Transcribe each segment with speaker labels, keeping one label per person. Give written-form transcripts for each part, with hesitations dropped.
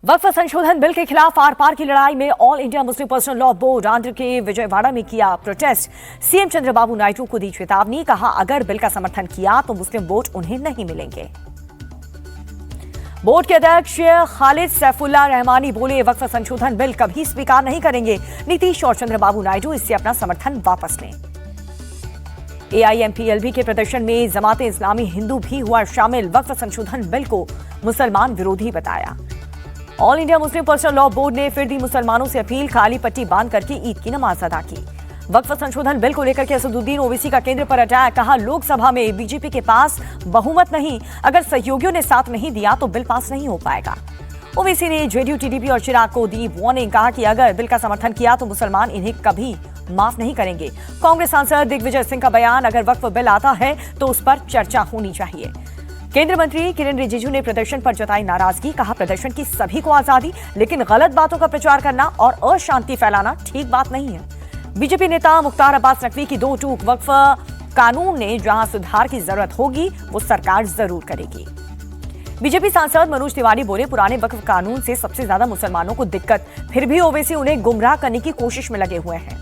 Speaker 1: वक्फ संशोधन बिल के खिलाफ आर पार की लड़ाई में all India Muslim personal law board Andhra के विजयवाड़ा में किया प्रोटेस्ट। सीएम चंद्रबाबू नायडू को दी चेतावनी, कहा अगर बिल का समर्थन किया तो मुस्लिम वोट उन्हें नहीं मिलेंगे। बोर्ड के अध्यक्ष खालिद सैफुल्लाह रहमानी बोले वक्फ संशोधन बिल कभी स्वीकार नहीं करेंगे। नीतीश और चंद्रबाबू नायडू इससे अपना समर्थन वापस लें। AIMPLB के प्रदर्शन में जमाते इस्लामी हिंदू भी हुआ शामिल। वक्फ संशोधन बिल को मुसलमान विरोधी बताया। All India Muslim personal law board ने फिर दी मुसलमानों से अपील, काली पट्टी बांध करके ईद की नमाज अदा की। वक्फ संशोधन बिल को लेकर के असदुद्दीन ओवैसी का केंद्र पर अटैक, कहा लोकसभा में बीजेपी के पास बहुमत नहीं, अगर सहयोगियों ने साथ नहीं दिया तो बिल पास नहीं हो पाएगा। ओवैसी ने जेडीयू टीडीपी और चिराग को दी वार्निंग, कहा कि अगर बिल का समर्थन किया तो मुसलमान इन्हें कभी माफ नहीं करेंगे। कांग्रेस सांसद दिग्विजय सिंह का बयान, अगर वक्फ बिल आता है तो उस पर चर्चा होनी चाहिए। केंद्रीय मंत्री किरेन रिजिजू ने प्रदर्शन पर जताई नाराजगी, कहा प्रदर्शन की सभी को आजादी, लेकिन गलत बातों का प्रचार करना और अशांति फैलाना ठीक बात नहीं है। बीजेपी नेता मुख्तार अब्बास नकवी की दो टूक, वक्फ कानून ने जहां सुधार की जरूरत होगी वो सरकार जरूर करेगी। बीजेपी सांसद मनोज तिवारी बोले पुराने वक्फ कानून से सबसे ज्यादा मुसलमानों को दिक्कत, फिर भी ओवैसी उन्हें गुमराह करने की कोशिश में लगे हुए हैं।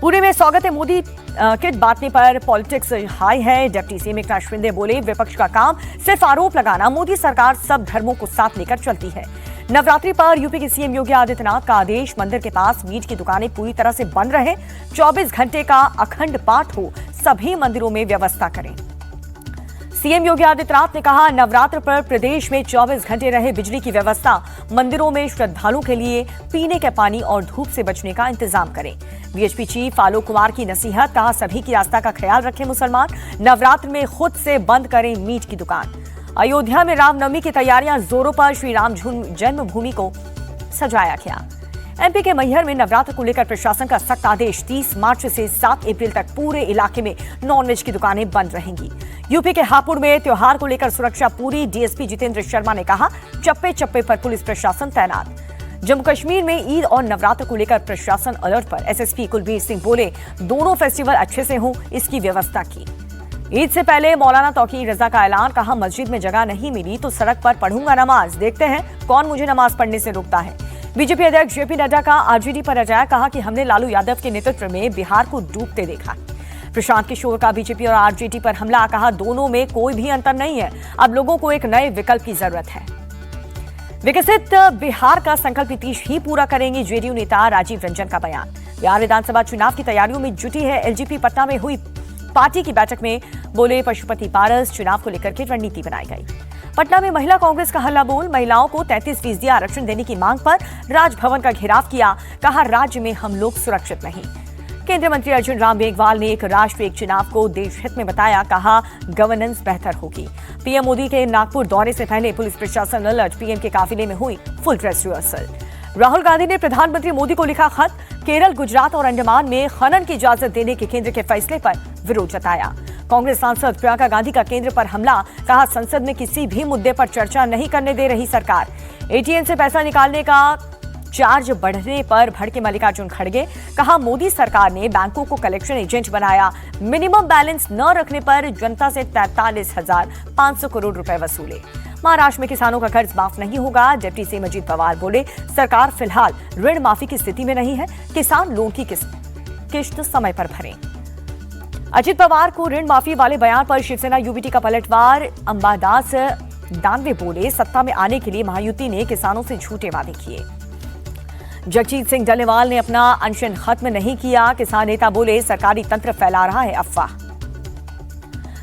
Speaker 1: पुणे में स्वागत है मोदी किट बांटने पर पॉलिटिक्स हाई है। डिप्टी सीएम एकनाथ शिंदे बोले विपक्ष का काम सिर्फ आरोप लगाना, मोदी सरकार सब धर्मों को साथ लेकर चलती है। नवरात्रि पर यूपी के सीएम योगी आदित्यनाथ का आदेश, मंदिर के पास मीट की दुकानें पूरी तरह से बंद रहे, 24 घंटे का अखंड पाठ हो, सभी मंदिरों में व्यवस्था करें। सीएम योगी आदित्यनाथ ने कहा नवरात्र पर प्रदेश में 24 घंटे रहे बिजली की व्यवस्था, मंदिरों में श्रद्धालुओं के लिए पीने के पानी और धूप से बचने का इंतजाम करें। बीएचपी चीफ आलोक कुमार की नसीहत, कहा सभी की आस्था का ख्याल रखें मुसलमान, नवरात्र में खुद से बंद करें मीट की दुकान। अयोध्या में रामनवमी की तैयारियां जोरों पर, श्री राम जन्मभूमि को सजाया गया। एमपी के मैहर में नवरात्र को लेकर प्रशासन का सख्त आदेश, 30 मार्च से 7 अप्रैल तक पूरे इलाके में नॉनवेज की दुकानें बंद रहेंगी। यूपी के हापुड़ में त्योहार को लेकर सुरक्षा पूरी, डीएसपी जितेंद्र शर्मा ने कहा चप्पे चप्पे पर पुलिस प्रशासन तैनात। जम्मू कश्मीर में ईद और नवरात्र को लेकर प्रशासन अलर्ट पर, एसएसपी कुलबीर सिंह बोले दोनों फेस्टिवल अच्छे से हों, इसकी व्यवस्था की। ईद से पहले मौलाना तौकीर रजा का ऐलान, कहा मस्जिद में जगह नहीं मिली तो सड़क पर पढ़ूंगा नमाज, देखते हैं कौन मुझे नमाज पढ़ने से रोकता है। बीजेपी अध्यक्ष जेपी नड्डा का आरजेडी पर अटैक, कहा कि हमने लालू यादव के नेतृत्व में बिहार को डूबते देखा। प्रशांत किशोर का बीजेपी और आरजेडी पर हमला, कहा दोनों में कोई भी अंतर नहीं है, अब लोगों को एक नए विकल्प की जरूरत है। विकसित बिहार का संकल्प नीतीश ही पूरा करेंगे, जेडीयू नेता राजीव रंजन का बयान। बिहार विधानसभा चुनाव की तैयारियों में जुटी है एलजेपी। पटना में हुई पार्टी की बैठक में बोले पशुपति पारस, चुनाव को लेकर के रणनीति बनाई गई। पटना में महिला कांग्रेस का हल्ला बोल, महिलाओं को 33% आरक्षण देने की मांग पर राजभवन का घेराव किया, कहा राज्य में हम लोग सुरक्षित नहीं। केंद्रीय मंत्री अर्जुन राम मेघवाल ने एक राष्ट्र एक चुनाव को देश हित में बताया, कहा गवर्नेंस बेहतर होगी। पीएम मोदी के नागपुर दौरे से पहले पुलिस प्रशासन अलर्ट, पीएम के काफिले में हुई full dress rehearsal. Rahul Gandhi ने प्रधानमंत्री मोदी को लिखा खत, केरल, गुजरात और अंडमान में खनन की इजाजत देने के केंद्र के फैसले पर विरोध जताया। कांग्रेस सांसद प्रियंका गांधी का केंद्र पर हमला, कहा संसद में किसी भी मुद्दे पर चर्चा नहीं करने दे रही सरकार। एटीएम से पैसा निकालने का चार्ज बढ़ने पर भड़के मल्लिकार्जुन खड़गे, कहा मोदी सरकार ने बैंकों को कलेक्शन एजेंट बनाया, मिनिमम बैलेंस न रखने पर जनता से 43,500 करोड़ रुपए वसूले। महाराष्ट्र में किसानों का कर्ज माफ नहीं होगा, डिप्टी सीएम अजित पवार बोले सरकार फिलहाल ऋण माफी की स्थिति में नहीं है, किसान लोन की किश्त समय पर भरें। अजित पवार को ऋण माफी वाले बयान पर शिवसेना यूबीटी का पलटवार, अंबादास दानवे बोले सत्ता में आने के लिए महायुति ने किसानों से झूठे वादे किए। जगजीत सिंह डल्लेवाल ने अपना अनशन खत्म नहीं किया, किसान नेता बोले सरकारी तंत्र फैला रहा है अफवाह।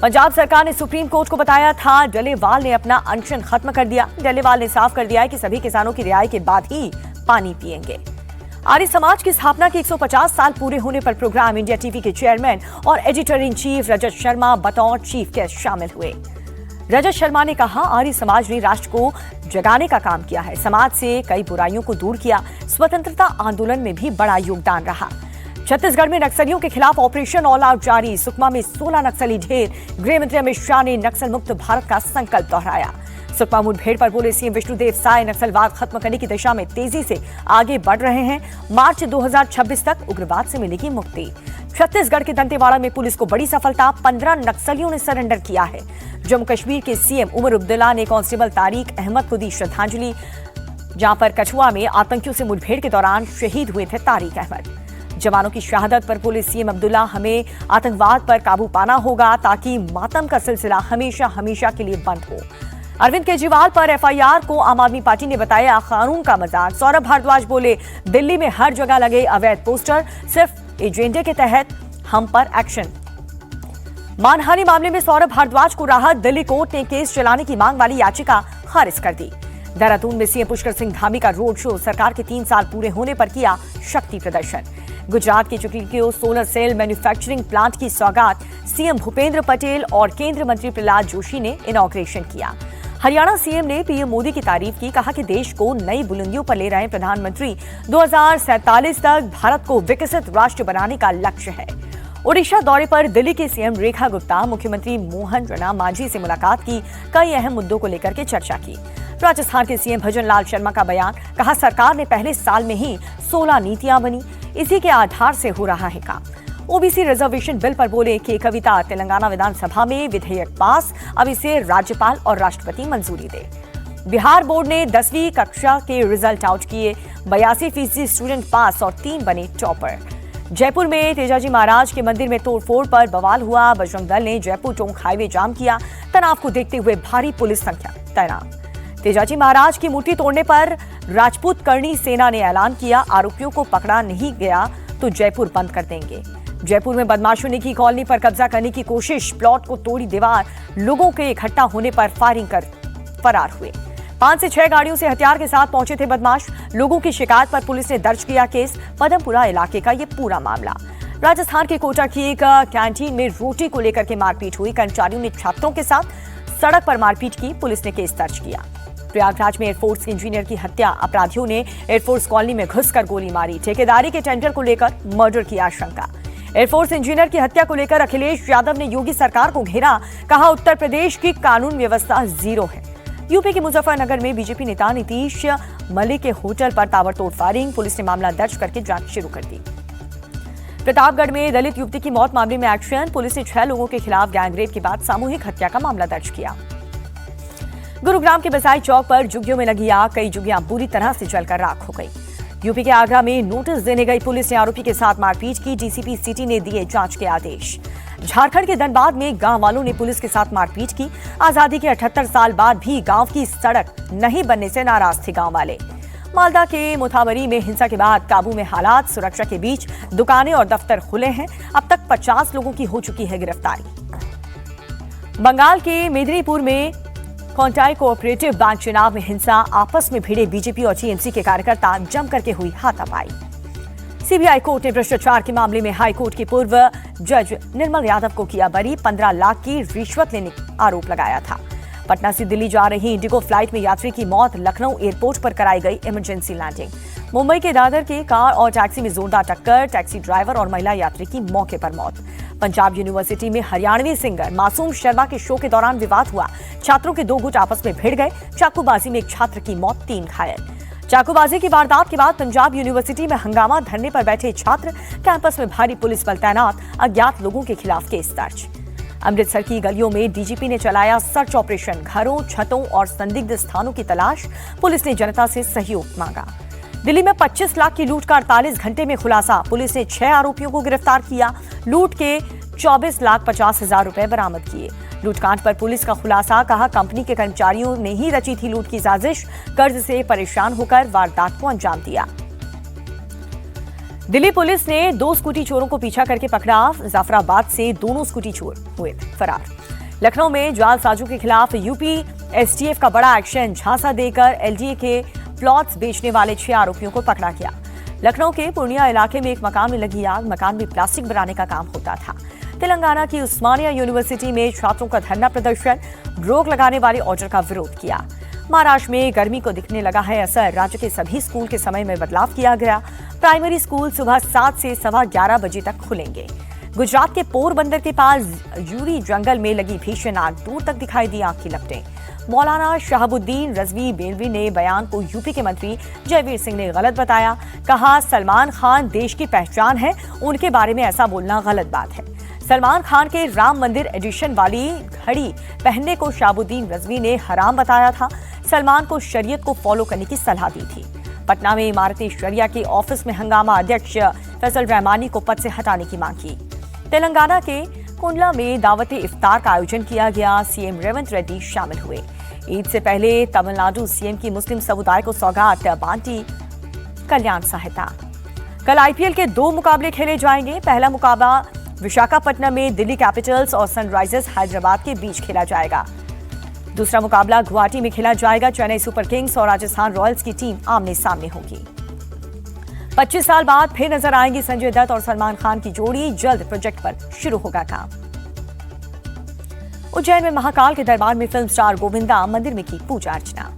Speaker 1: पंजाब सरकार ने सुप्रीम कोर्ट को बताया था डल्लेवाल ने अपना अनशन खत्म कर दिया। डल्लेवाल ने साफ कर दिया है कि सभी किसानों की रिहाई के बाद ही पानी पिएंगे। आर्य समाज की स्थापना के 150 साल पूरे होने पर प्रोग्राम इंडिया टीवी के चेयरमैन और editor in chief Rajat Sharma बतौर चीफ गेस्ट शामिल हुए। रजत शर्मा ने कहा आर्य समाज ने राष्ट्र को जगाने का काम किया है, समाज से कई बुराइयों को दूर किया, स्वतंत्रता आंदोलन में भी बड़ा योगदान रहा। छत्तीसगढ़ में नक्सलियों के खिलाफ ऑपरेशन ऑल आउट जारी, सुकमा में 16 नक्सली ढेर, गृह मंत्री अमित शाह ने नक्सल मुक्त भारत का संकल्प दोहराया। सुकमा मुठभेड़ पर बोले सीएम विष्णुदेव साय, नक्सलवाद खत्म करने की दिशा में तेजी से आगे बढ़ रहे हैं, मार्च 2026 तक उग्रवाद से मिलेगी मुक्ति। छत्तीसगढ़ के दंतेवाड़ा में पुलिस को बड़ी सफलता, 15 नक्सलियों ने सरेंडर किया है। जम्मू कश्मीर के सीएम उमर अब्दुल्ला ने कांस्टेबल तारिक अहमद को दी श्रद्धांजलि। जहां पर कठुआ में आतंकियों से मुठभेड़ के दौरान शहीद हुए थे तारिक अहमद। जवानों की शहादत पर पुलिस सीएम अब्दुल्ला, हमें आतंकवाद पर काबू पाना होगा ताकि मातम का सिलसिला हमेशा हमेशा के लिए बंद हो। अरविंद केजरीवाल पर एफआईआर को आम आदमी पार्टी ने बताया कानून का मजाक। सौरभ भारद्वाज बोले, दिल्ली में हर जगह लगे अवैध पोस्टर, सिर्फ एजेंडे के तहत हम पर एक्शन। मानहानि मामले में सौरभ भारद्वाज को राहत, दिल्ली कोर्ट ने केस चलाने की मांग वाली याचिका खारिज कर दी। देहरादून में सीएम पुष्कर सिंह धामी का रोड शो, सरकार के 3 साल पूरे होने पर किया शक्ति प्रदर्शन। गुजरात की चुटकी सोलर सेल मैन्युफैक्चरिंग प्लांट की सौगात सीएम भूपेंद्र पटेल और केंद्रीय मंत्री प्रहलाद जोशी ने इनॉग्रेशन किया। हरियाणा सीएम ने पीएम मोदी की तारीफ की, कहा कि देश को नई बुलंदियों पर ले रहे प्रधानमंत्री 2047 तक भारत को विकसित राष्ट्र बनाने का लक्ष्य है। ओडिशा दौरे पर दिल्ली के सीएम रेखा गुप्ता, मुख्यमंत्री मोहन रणा मांझी से मुलाकात की, कई अहम मुद्दों को लेकर के चर्चा की। राजस्थान के सीएम भजन लाल शर्मा का बयान, कहा सरकार ने पहले साल में ही 16 नीतियां बनी, इसी के आधार से हो रहा है काम। ओबीसी रिजर्वेशन बिल पर बोले कि कविता, तेलंगाना विधानसभा में विधेयक पास, अब इसे राज्यपाल और राष्ट्रपति मंजूरी दे। बिहार बोर्ड ने 10वीं कक्षा के रिजल्ट आउट किए, 82% स्टूडेंट पास और 3 बने टॉपर। जयपुर में तेजाजी महाराज के मंदिर में तोड़फोड़ पर बवाल हुआ, बजरंग दल ने जयपुर टोंक हाईवे जाम किया, तनाव को देखते हुए भारी पुलिस संख्या तैनात। तेजाजी महाराज की मूर्ति तोड़ने पर राजपूत करणी सेना ने ऐलान किया, आरोपियों को पकड़ा नहीं गया तो जयपुर बंद कर देंगे। जयपुर में बदमाशों ने की कॉलोनी पर कब्जा करने की कोशिश, प्लॉट को तोड़ी दीवार, लोगों के इकट्ठा होने पर फायरिंग कर फरार हुए। 5 से 6 गाड़ियों से हथियार के साथ पहुंचे थे बदमाश, लोगों की शिकायत पर पुलिस ने दर्ज किया केस। पदमपुरा इलाके का ये पूरा मामला। राजस्थान के कोटा की एक कैंटीन में रोटी को लेकर के मारपीट हुई, कर्मचारियों ने छात्रों के साथ सड़क पर मारपीट की, पुलिस ने केस दर्ज किया। प्रयागराज में एयरफोर्स इंजीनियर की हत्या, अपराधियों ने एयरफोर्स कॉलोनी में घुसकर गोली मारी, ठेकेदारी के टेंडर को लेकर मर्डर की आशंका। एयरफोर्स इंजीनियर की हत्या को लेकर अखिलेश यादव ने योगी सरकार को घेरा, कहा उत्तर प्रदेश की कानून व्यवस्था जीरो है। यूपी के मुजफ्फरनगर में बीजेपी नेता नीतीश मलिक के होटल पर ताबड़तोड़ फायरिंग, पुलिस ने मामला दर्ज करके जांच शुरू कर दी। प्रतापगढ़ में दलित युवती की मौत मामले में एक्शन, पुलिस ने 6 लोगों के खिलाफ गैंगरेप के बाद सामूहिक हत्या का मामला दर्ज किया। गुरुग्राम के बसाई चौक पर झुग्गियों में लगी आग, कई झुग्गियां बुरी तरह से जलकर राख हो गई। यूपी के आगरा में नोटिस देने गई पुलिस ने आरोपी के साथ मारपीट की, डीसीपी सिटी ने दिए जांच के आदेश। झारखंड के धनबाद में गांव वालों ने पुलिस के साथ मारपीट की, आजादी के 78 साल बाद भी गांव की सड़क नहीं बनने से नाराज थे गांव वाले। मालदा के मुथाबरी में हिंसा के बाद काबू में हालात, सुरक्षा के बीच दुकानें और दफ्तर खुले हैं, अब तक 50 लोगों की हो चुकी है गिरफ्तारी। बंगाल के मेदिनीपुर में कॉन्टाई कोऑपरेटिव बैंक चुनाव में हिंसा, आपस में भिड़े बीजेपी और टीएमसी के कार्यकर्ता, जमकर के हुई हाथापाई। सीबीआई कोर्ट ने भ्रष्टाचार के मामले में हाईकोर्ट के पूर्व जज निर्मल यादव को किया बरी, 15 लाख की रिश्वत लेने का आरोप लगाया था। पटना से दिल्ली जा रही इंडिगो फ्लाइट में यात्री की मौत, लखनऊ एयरपोर्ट पर कराई गई इमरजेंसी लैंडिंग। मुंबई के दादर के कार और टैक्सी में जोरदार टक्कर, टैक्सी ड्राइवर और महिला यात्री की मौके पर मौत। पंजाब यूनिवर्सिटी में हरियाणवी सिंगर मासूम शर्मा के शो के दौरान विवाद हुआ, छात्रों के 2 गुट आपस में भिड़ गए, चाकूबाजी में एक छात्र की मौत, 3 घायल। चाकूबाजी की वारदात के बाद पंजाब यूनिवर्सिटी में हंगामा, धरने पर बैठे छात्र, कैंपस में भारी पुलिस बल तैनात, अज्ञात लोगों के खिलाफ केस दर्ज। अमृतसर की गलियों में डीजीपी ने चलाया सर्च ऑपरेशन, घरों, छतों और संदिग्ध स्थानों की तलाश, पुलिस ने जनता से सहयोग मांगा। दिल्ली में 25 लाख की लूट का 48 घंटे में खुलासा, पुलिस ने 6 आरोपियों को गिरफ्तार किया, लूट के 24,50,000 रुपए बरामद किए। लूटकांड पर पुलिस का खुलासा, कहा कंपनी के कर्मचारियों ने ही रची थी लूट की साजिश, कर्ज से परेशान होकर वारदात को अंजाम दिया। दिल्ली पुलिस ने 2 स्कूटी चोरों को पीछा करके पकड़ा, जाफराबाद से दोनों स्कूटी चोर हुए फरार। लखनऊ में जालसाजों के खिलाफ यूपी एसटीएफ का बड़ा एक्शन, झांसा देकर एलडीए के प्लॉट्स बेचने वाले 6 आरोपियों को पकड़ा गया। लखनऊ के पूर्णिया इलाके में एक मकान में लगी आग, मकान में प्लास्टिक बनाने का काम होता था। तेलंगाना की उस्मानिया यूनिवर्सिटी में छात्रों का धरना प्रदर्शन, रोक लगाने वाले ऑर्डर का विरोध किया। महाराष्ट्र में गर्मी को दिखने लगा है असर, राज्य के सभी स्कूल के समय में बदलाव किया गया, प्राइमरी स्कूल सुबह 7 से 11:15 बजे तक खुलेंगे। गुजरात के पोरबंदर के पास जूरी जंगल में लगी भीषण आग, दूर तक दिखाई दी आग की लपटें। मौलाना शहाबुद्दीन रजवी बेलवी ने बयान को यूपी के मंत्री जयवीर सिंह ने गलत बताया, कहा सलमान खान देश की पहचान है, उनके बारे में ऐसा बोलना गलत बात है। सलमान खान के राम मंदिर एडिशन वाली घड़ी पहनने को शाहबुद्दीन रजवी ने हराम बताया था। सलमान को शरीयत को फॉलो करने की सलाह दी थी। पटना में इमारती शरिया के ऑफिस में हंगामा, अध्यक्ष फैसल रहमानी को पद से हटाने की मांग की। तेलंगाना के कुंडला में दावते इफ्तार का आयोजन किया गया। सीएम रेवंत रेड्डी शामिल हुए। ईद से पहले तमिलनाडु सीएम की मुस्लिम समुदाय को सौगात बांटी कल्याण सहायता। कल आईपीएल के 2 मुकाबले खेले जाएंगे। पहला मुकाबला विशाखापट्टनम में दिल्ली कैपिटल्स और सनराइजर्स हैदराबाद के बीच खेला जाएगा। दूसरा मुकाबला गुवाहाटी में खेला जाएगा। चेन्नई सुपर किंग्स और राजस्थान रॉयल्स की टीम आमने सामने होगी। 25 साल बाद फिर नजर आएंगी संजय दत्त और सलमान खान की जोड़ी। जल्द प्रोजेक्ट पर शुरू होगा काम। उज्जैन में महाकाल के दरबार में फिल्म स्टार गोविंदा मंदिर में की पूजा अर्चना।